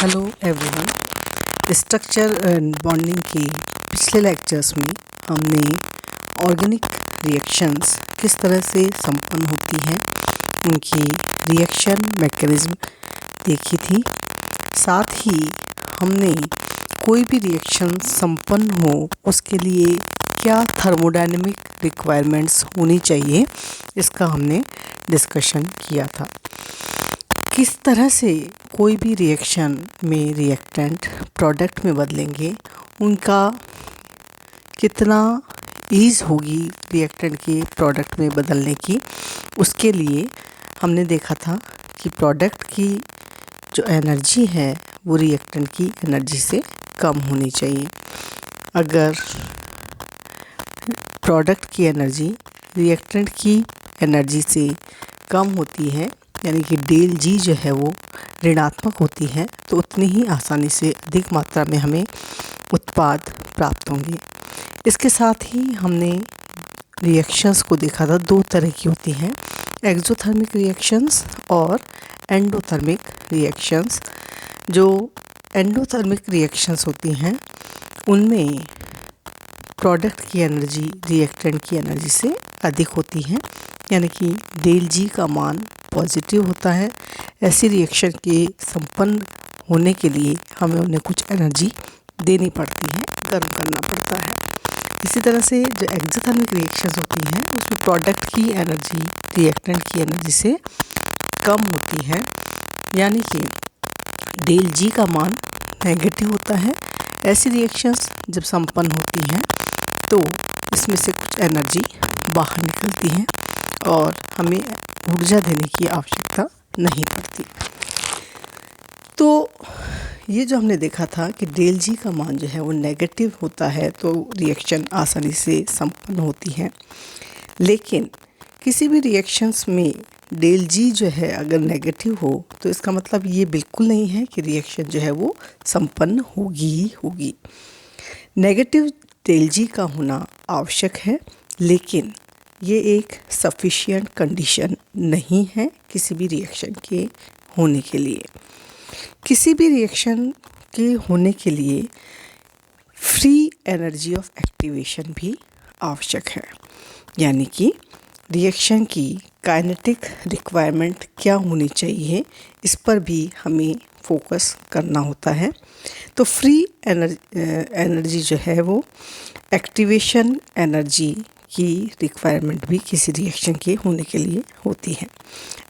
Hello everyone. Structure and bonding के पिछले lectures में हमने ऑर्गेनिक रिएक्शंस किस तरह से संपन्न होती हैं, उनकी रिएक्शन मैकेनिज्म देखी थी। साथ ही हमने कोई भी रिएक्शन संपन्न हो उसके लिए क्या थर्मोडायनेमिक रिक्वायरमेंट्स होनी चाहिए, इसका हमने डिस्कशन किया था। किस तरह से कोई भी रिएक्शन में रिएक्टेंट प्रोडक्ट में बदलेंगे, उनका कितना ईज़ होगी रिएक्टेंट के प्रोडक्ट में बदलने की, उसके लिए हमने देखा था कि प्रोडक्ट की जो एनर्जी है वो रिएक्टेंट की एनर्जी से कम होनी चाहिए। अगर प्रोडक्ट की एनर्जी रिएक्टेंट की एनर्जी से कम होती है, यानी कि डेल जी जो है वो ऋणात्मक होती है, तो उतनी ही आसानी से अधिक मात्रा में हमें उत्पाद प्राप्त होंगे। इसके साथ ही हमने रिएक्शंस को देखा था, दो तरह की होती हैं, एक्सोथर्मिक रिएक्शंस और एंडोथर्मिक रिएक्शंस। जो एंडोथर्मिक रिएक्शंस होती हैं उनमें प्रोडक्ट की एनर्जी रिएक्टेंट की एनर्जी से अधिक होती है, यानी कि डेल जी का मान पॉजिटिव होता है। ऐसी रिएक्शन के संपन्न होने के लिए हमें उन्हें कुछ एनर्जी देनी पड़ती है, गर्म करना पड़ता है। इसी तरह से जो एक्सोथर्मिक रिएक्शंस होती हैं उसमें प्रोडक्ट की एनर्जी रिएक्टेंट की एनर्जी से कम होती है, यानी कि डेल जी का मान नेगेटिव होता है। ऐसी रिएक्शंस जब संपन्न होती हैं तो इसमें से कुछ एनर्जी बाहर निकलती है और हमें ऊर्जा देने की आवश्यकता नहीं पड़ती। तो ये जो हमने देखा था कि डेल जी का मान जो है वो नेगेटिव होता है तो रिएक्शन आसानी से संपन्न होती है। लेकिन किसी भी रिएक्शंस में डेल जी जो है अगर नेगेटिव हो तो इसका मतलब ये बिल्कुल नहीं है कि रिएक्शन जो है वो संपन्न होगी ही होगी। नेगेटिव डेल जी का होना आवश्यक है, लेकिन ये एक सफिशिएंट कंडीशन नहीं है किसी भी रिएक्शन के होने के लिए। किसी भी रिएक्शन के होने के लिए फ्री एनर्जी ऑफ एक्टिवेशन भी आवश्यक है, यानी कि रिएक्शन की काइनेटिक रिक्वायरमेंट क्या होनी चाहिए, इस पर भी हमें फोकस करना होता है। तो फ्री एनर्जी जो है वो एक्टिवेशन एनर्जी की रिक्वायरमेंट भी किसी रिएक्शन के होने के लिए होती है।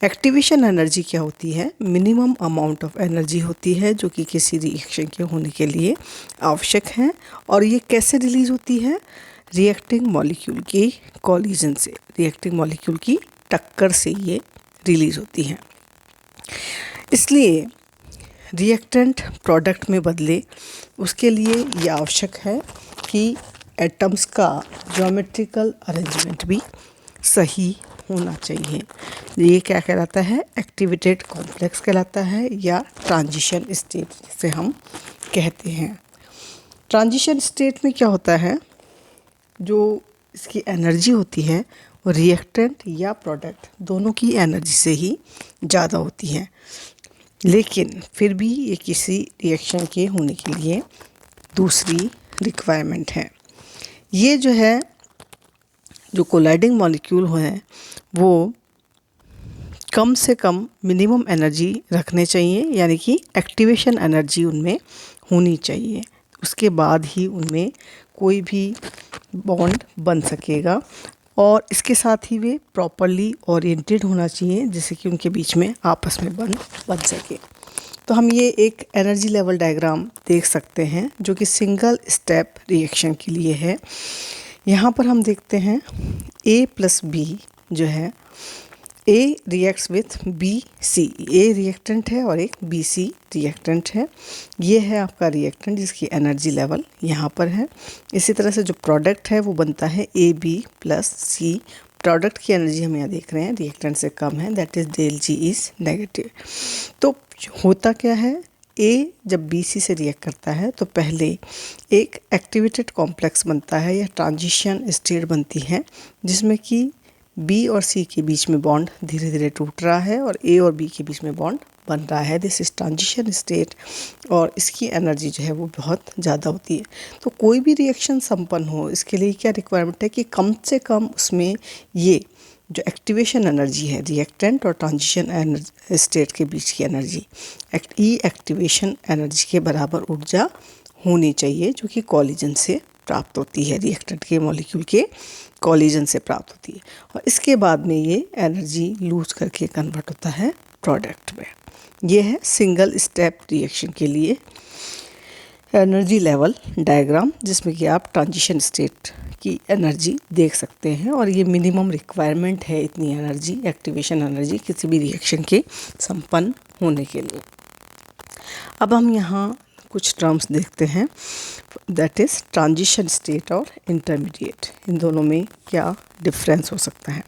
एक्टिवेशन एनर्जी क्या होती है? मिनिमम अमाउंट ऑफ एनर्जी होती है जो कि किसी रिएक्शन के होने के लिए आवश्यक है। और ये कैसे रिलीज़ होती है? रिएक्टिंग मॉलिक्यूल के कॉलिजन से, रिएक्टिंग मॉलिक्यूल की टक्कर से ये रिलीज़ होती है। इसलिए रिएक्टेंट प्रोडक्ट में बदले उसके लिए ये आवश्यक है कि एटम्स का ज्योमेट्रिकल अरेंजमेंट भी सही होना चाहिए। ये क्या कहलाता है? एक्टिवेटेड कॉम्प्लेक्स कहलाता है, या ट्रांजिशन स्टेट जिसे हम कहते हैं। ट्रांजिशन स्टेट में क्या होता है, जो इसकी एनर्जी होती है वो रिएक्टेंट या प्रोडक्ट दोनों की एनर्जी से ही ज़्यादा होती है, लेकिन फिर भी ये किसी रिएक्शन के होने के लिए दूसरी रिक्वायरमेंट है। ये जो है, जो कोलाइडिंग मॉलिक्यूल हैं वो कम से कम मिनिमम एनर्जी रखने चाहिए, यानी कि एक्टिवेशन एनर्जी उनमें होनी चाहिए। उसके बाद ही उनमें कोई भी बॉन्ड बन सकेगा, और इसके साथ ही वे प्रॉपरली ओरिएंटेड होना चाहिए जिससे कि उनके बीच में आपस में बन सके। तो हम ये एक एनर्जी लेवल डायग्राम देख सकते हैं जो कि सिंगल स्टेप रिएक्शन के लिए है। यहाँ पर हम देखते हैं A + B जो है, A reacts with BC, A reactant है और एक BC रिएक्टेंट है। ये है आपका रिएक्टेंट जिसकी एनर्जी लेवल यहाँ पर है। इसी तरह से जो प्रोडक्ट है वो बनता है AB + C। प्रोडक्ट की एनर्जी हम यहाँ देख रहे हैं रिएक्टेंट से कम है, that is del G is negative. तो होता क्या है, A जब BC से रिएक्ट करता है तो पहले एक एक्टिवेटेड कॉम्प्लेक्स बनता है या ट्रांजिशन स्टेट बनती है, जिसमें कि बी और सी के बीच में बॉन्ड धीरे धीरे टूट रहा है और ए और बी के बीच में बॉन्ड बन रहा है। दिस इज ट्रांजिशन स्टेट और इसकी एनर्जी जो है वो बहुत ज़्यादा होती है। तो कोई भी रिएक्शन संपन्न हो, इसके लिए क्या रिक्वायरमेंट है कि कम से कम उसमें ये जो एक्टिवेशन एनर्जी है रिएक्टेंट और ट्रांजिशन स्टेट के बीच की एनर्जी ई एक्टिवेशन एनर्जी के बराबर ऊर्जा होनी चाहिए, जो कि कॉलिजन से प्राप्त होती है, रिएक्टेंट के मॉलिक्यूल के कॉलिजन से प्राप्त होती है। और इसके बाद में ये एनर्जी लूज करके कन्वर्ट होता है प्रोडक्ट में। ये है सिंगल स्टेप रिएक्शन के लिए एनर्जी लेवल डायग्राम, जिसमें कि आप ट्रांजिशन स्टेट की एनर्जी देख सकते हैं। और ये मिनिमम रिक्वायरमेंट है इतनी एनर्जी, एक्टिवेशन एनर्जी किसी भी रिएक्शन के संपन्न होने के लिए। अब हम यहाँ कुछ टर्म्स देखते हैं, दैट इज़ ट्रांजिशन स्टेट और इंटरमीडिएट। इन दोनों में क्या डिफरेंस हो सकता है।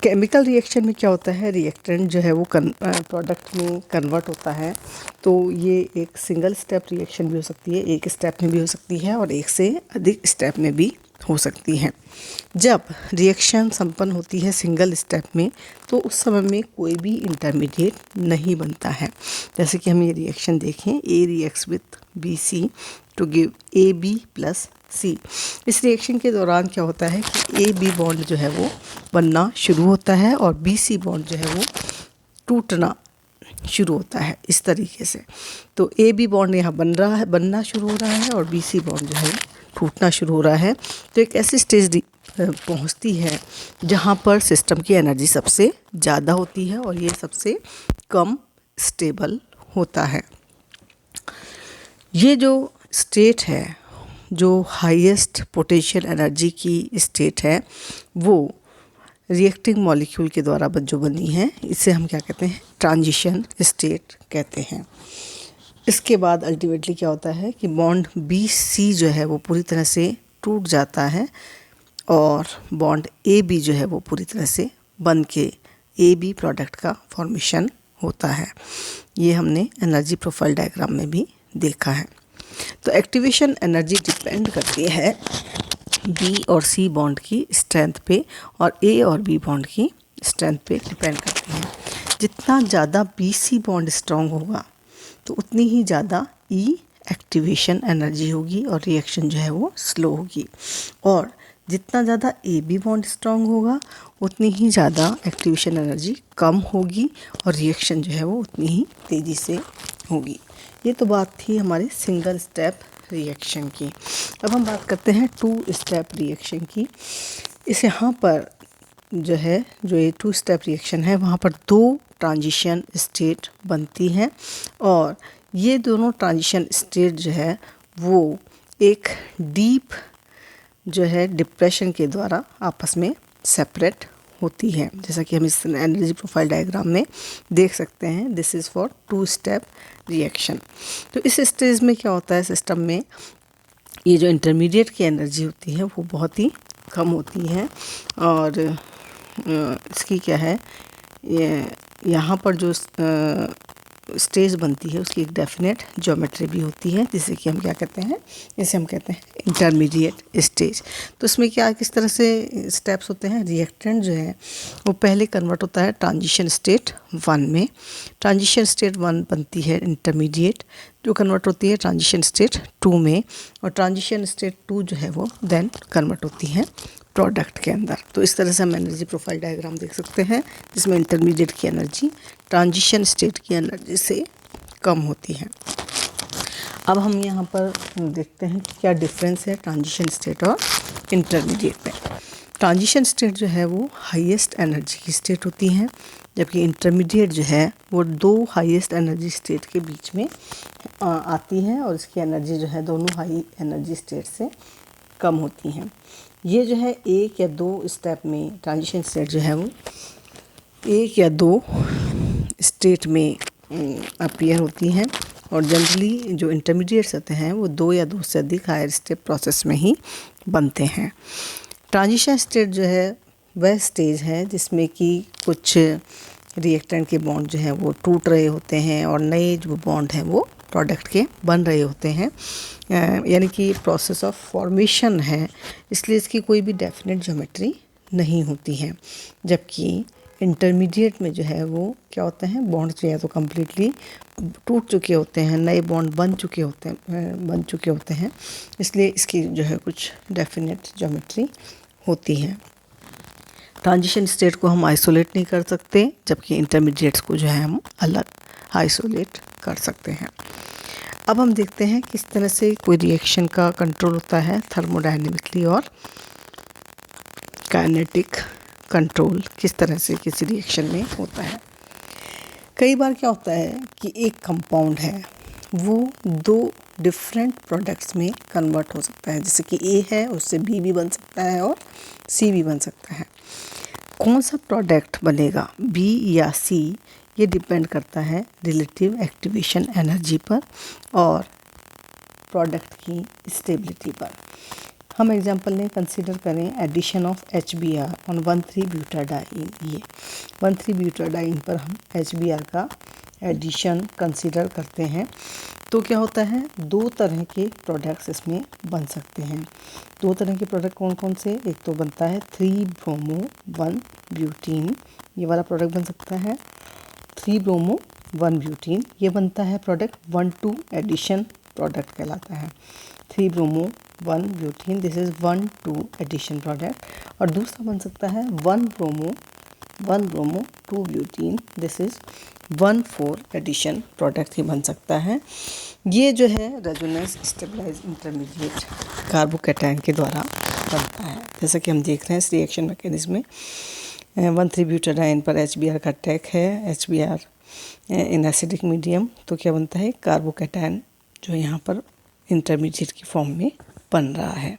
केमिकल रिएक्शन में क्या होता है, रिएक्टेंट जो है वो प्रोडक्ट में कन्वर्ट होता है। तो ये एक सिंगल स्टेप रिएक्शन भी हो सकती है, एक स्टेप में भी हो सकती है और एक से अधिक स्टेप में भी हो सकती हैं। जब रिएक्शन संपन्न होती है सिंगल स्टेप में, तो उस समय में कोई भी इंटरमीडिएट नहीं बनता है। जैसे कि हम ये रिएक्शन देखें, A reacts with B C to give A B plus C. इस रिएक्शन के दौरान क्या होता है कि ए बी बॉन्ड जो है वो बनना शुरू होता है और बी सी बॉन्ड जो है वो टूटना शुरू होता है इस तरीके से। तो ए बी बॉन्ड यहाँ बनना शुरू हो रहा है और बी सी बॉन्ड जो है टूटना शुरू हो रहा है। तो एक ऐसी स्टेज पहुँचती है जहाँ पर सिस्टम की एनर्जी सबसे ज़्यादा होती है और ये सबसे कम स्टेबल होता है। ये जो स्टेट है, जो हाईएस्ट पोटेंशियल एनर्जी की स्टेट है, वो रिएक्टिंग मॉलिक्यूल के द्वारा जो बनी है, इसे हम क्या कहते हैं, ट्रांजिशन स्टेट कहते हैं। इसके बाद अल्टीमेटली क्या होता है कि बॉन्ड बी सी जो है वो पूरी तरह से टूट जाता है और बॉन्ड ए बी जो है वो पूरी तरह से बन के ए बी प्रोडक्ट का फॉर्मेशन होता है। ये हमने एनर्जी प्रोफाइल डायग्राम में भी देखा है। तो एक्टिवेशन एनर्जी डिपेंड करती है बी और सी बॉन्ड की स्ट्रेंथ पे और ए और बी बॉन्ड की स्ट्रेंथ पे डिपेंड करती है। जितना ज़्यादा बी सी बॉन्ड स्ट्रॉन्ग होगा तो उतनी ही ज़्यादा ई एक्टिवेशन एनर्जी होगी और रिएक्शन जो है वो स्लो होगी। और जितना ज़्यादा ए बी बॉन्ड स्ट्रॉन्ग होगा उतनी ही ज़्यादा एक्टिवेशन एनर्जी कम होगी और रिएक्शन जो है वो उतनी ही तेज़ी से होगी। ये तो बात थी हमारे सिंगल स्टेप रिएक्शन की। अब हम बात करते हैं टू स्टेप रिएक्शन की। इस यहाँ पर जो है, जो ये टू स्टेप रिएक्शन है, वहाँ पर दो ट्रांजिशन स्टेट बनती हैं और ये दोनों ट्रांजिशन स्टेट जो है वो एक डीप जो है डिप्रेशन के द्वारा आपस में सेपरेट होती है, जैसा कि हम इस एनर्जी प्रोफाइल डायग्राम में देख सकते हैं। This is for two step reaction. तो इस स्टेज में क्या होता है, सिस्टम में ये जो इंटरमीडिएट की एनर्जी होती है वो बहुत ही कम होती है और इसकी क्या है, यहाँ पर जो स्टेज बनती है उसकी एक डेफिनेट ज्योमेट्री भी होती है, जिसे कि हम क्या कहते हैं, इसे हम कहते हैं इंटरमीडिएट स्टेज। तो इसमें क्या किस तरह से स्टेप्स होते हैं, रिएक्टेंट जो है वो पहले कन्वर्ट होता है ट्रांजिशन स्टेट 1 में। ट्रांजिशन स्टेट 1 बनती है इंटरमीडिएट, जो कन्वर्ट होती है ट्रांजिशन स्टेट 2 में और ट्रांजिशन स्टेट 2 जो है वो देन कन्वर्ट होती है प्रोडक्ट के अंदर। तो इस तरह से हम एनर्जी प्रोफाइल डायग्राम देख सकते हैं, जिसमें इंटरमीडिएट की एनर्जी ट्रांजिशन स्टेट की एनर्जी से कम होती है। अब हम यहाँ पर देखते हैं कि क्या डिफरेंस है ट्रांजिशन स्टेट और इंटरमीडिएट में। ट्रांजिशन स्टेट जो है वो हाईएस्ट एनर्जी की स्टेट होती है, जबकि इंटरमीडिएट जो है वो दो हाईएस्ट एनर्जी स्टेट के बीच में आती है और इसकी एनर्जी जो है दोनों हाई एनर्जी स्टेट से कम होती हैं। ये जो है एक या दो स्टेप में ट्रांजिशन स्टेट जो है वो एक या दो स्टेट में अपीयर होती हैं और जनरली जो इंटरमीडिएट्स होते हैं वो 2 या 2 से अधिक हायर स्टेप प्रोसेस में ही बनते हैं। ट्रांजिशन स्टेट जो है वह स्टेज है जिसमें कि कुछ रिएक्टेंट के बॉन्ड जो हैं वो टूट रहे होते हैं और नए जो बॉन्ड हैं वो प्रोडक्ट के बन रहे होते हैं, यानी कि प्रोसेस ऑफ फॉर्मेशन है, इसलिए इसकी कोई भी डेफिनेट ज्योमेट्री नहीं होती हैं, जबकि इंटरमीडिएट में जो है वो क्या होते हैं, बॉन्ड जो है तो कम्प्लीटली टूट चुके होते हैं, नए बॉन्ड बन चुके होते हैं। इसलिए इसकी जो है कुछ डेफिनेट ज्योमेट्री होती है। ट्रांजिशन स्टेट को हम आइसोलेट नहीं कर सकते, जबकि इंटरमीडिएट्स को जो है हम अलग आइसोलेट कर सकते हैं। अब हम देखते हैं किस तरह से कोई रिएक्शन का कंट्रोल होता है थर्मोडायनेमिकली और काइनेटिक कंट्रोल किस तरह से किसी रिएक्शन में होता है। कई बार क्या होता है कि एक कंपाउंड है वो दो डिफरेंट प्रोडक्ट्स में कन्वर्ट हो सकता है, जैसे कि ए है उससे बी भी बन सकता है और सी भी बन सकता है। कौन सा प्रोडक्ट बनेगा, बी या सी, ये डिपेंड करता है रिलेटिव एक्टिवेशन एनर्जी पर और प्रोडक्ट की स्टेबिलिटी पर। हम एग्जांपल में कंसीडर करें एडिशन ऑफ HBr ऑन 1,3-ब्यूटाडाइन। ये 1,3-ब्यूटाडाइन पर हम HBr का एडिशन कंसीडर करते हैं तो क्या होता है, दो तरह के प्रोडक्ट्स इसमें बन सकते हैं। दो तरह के प्रोडक्ट कौन कौन से, एक तो बनता है 3-ब्रोमो-1-ब्यूटीन, ये वाला प्रोडक्ट बन सकता है 3-ब्रोमो-1-ब्यूटीन। ये बनता है प्रोडक्ट 1,2 एडिशन प्रोडक्ट कहलाता है। 3-ब्रोमो-1-ब्यूटीन, दिस इज़ 1,2 एडिशन प्रोडक्ट। और दूसरा बन सकता है 1-ब्रोमो-2-ब्यूटीन, दिस इज़ 1,4 एडिशन प्रोडक्ट ही बन सकता है। ये जो है रेजोनेंस स्टेबलाइज इंटरमीडिएट कार्बोकैटायन के द्वारा बनता है। जैसा कि हम देख रहे हैं इस रिएक्शन मैकेनिज्म में 1,3-ब्यूटाडाइन पर HBr का अटैक है, HBr इन एसिडिक मीडियम, तो क्या बनता है, कार्बोकैटायन जो यहाँ पर इंटरमीडिएट की फॉर्म में बन रहा है।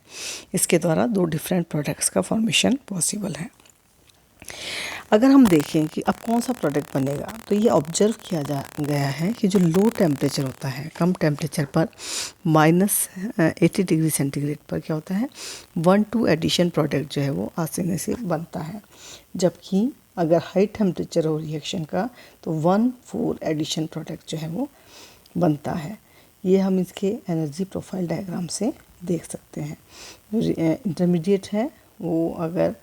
इसके द्वारा दो डिफरेंट प्रोडक्ट्स का फॉर्मेशन पॉसिबल है। अगर हम देखें कि अब कौन सा प्रोडक्ट बनेगा, तो ये ऑब्जर्व किया गया है कि जो लो टेम्परेचर होता है, कम टेम्परेचर पर -80 डिग्री सेंटीग्रेड पर क्या होता है, 1,2 एडिशन प्रोडक्ट जो है वो आसानी से बनता है। जबकि अगर हाई टेम्परेचर हो रिएक्शन का तो 1,4 एडिशन प्रोडक्ट जो है वो बनता है। ये हम इसके एनर्जी प्रोफाइल डायग्राम से देख सकते हैं। जो इंटरमीडिएट है वो अगर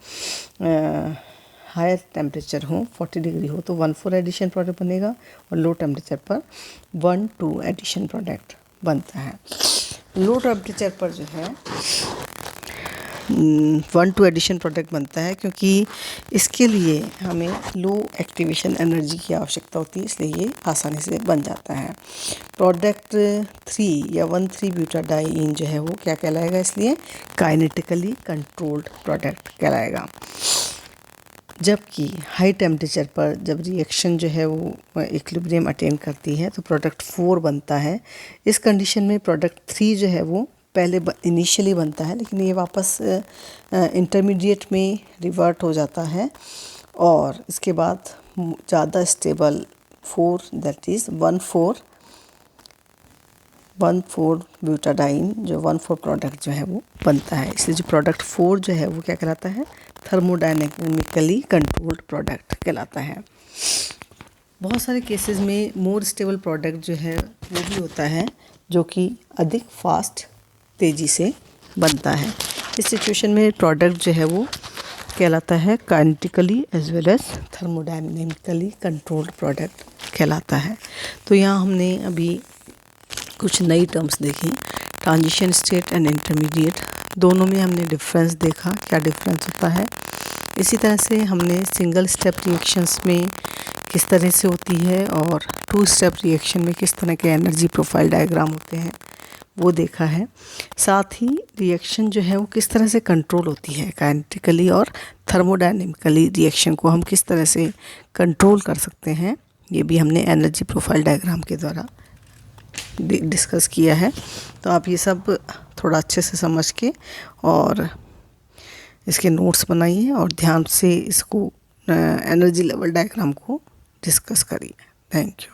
हायर टेम्परेचर हो 40 डिग्री हो तो 1,4 एडिशन प्रोडक्ट बनेगा और लो टेम्परेचर पर 1,2 एडिशन प्रोडक्ट बनता है। लो टेम्परेचर पर जो है 1,2 एडिशन प्रोडक्ट बनता है क्योंकि इसके लिए हमें लो एक्टिवेशन एनर्जी की आवश्यकता होती है, इसलिए ये आसानी से बन जाता है। प्रोडक्ट 3 या 1,3-ब्यूटाडाइन जो है वो क्या कहलाएगा, इसलिए काइनेटिकली कंट्रोल्ड प्रोडक्ट कहलाएगा। जबकि हाई टेम्परेचर पर जब रिएक्शन जो है वो इक्विलिब्रियम अटेन करती है तो प्रोडक्ट 4 बनता है। इस कंडीशन में प्रोडक्ट 3 जो है वो पहले इनिशियली बनता है, लेकिन ये वापस इंटरमीडिएट में रिवर्ट हो जाता है और इसके बाद ज़्यादा स्टेबल 4 दैट इज़ 1,4 ब्यूटाडाइन जो 1,4 प्रोडक्ट जो है वो बनता है। इसलिए जो प्रोडक्ट 4 जो है वो क्या कहलाता है, थर्मोडायनेमिकली कंट्रोल्ड प्रोडक्ट कहलाता है। बहुत सारे केसेस में मोर स्टेबल प्रोडक्ट जो है वो भी होता है जो कि अधिक फास्ट तेज़ी से बनता है। इस सिचुएशन में प्रोडक्ट जो है वो कहलाता है kinetically as well as thermodynamically controlled product कहलाता है। तो यहाँ हमने अभी कुछ नई टर्म्स देखी, ट्रांजिशन स्टेट एंड इंटरमीडिएट, दोनों में हमने डिफरेंस देखा, क्या डिफरेंस होता है। इसी तरह से हमने सिंगल स्टेप रिएक्शंस में किस तरह से होती है और 2 स्टेप रिएक्शन में किस तरह के एनर्जी प्रोफाइल डायग्राम होते हैं वो देखा है। साथ ही रिएक्शन जो है वो किस तरह से कंट्रोल होती है, काइनेटिकली और थर्मोडायनेमिकली रिएक्शन को हम किस तरह से कंट्रोल कर सकते हैं, ये भी हमने एनर्जी प्रोफाइल डायग्राम के द्वारा डिस्कस किया है। तो आप ये सब थोड़ा अच्छे से समझ के और इसके नोट्स बनाइए और ध्यान से इसको एनर्जी लेवल डायग्राम को डिस्कस करिए। Thank you.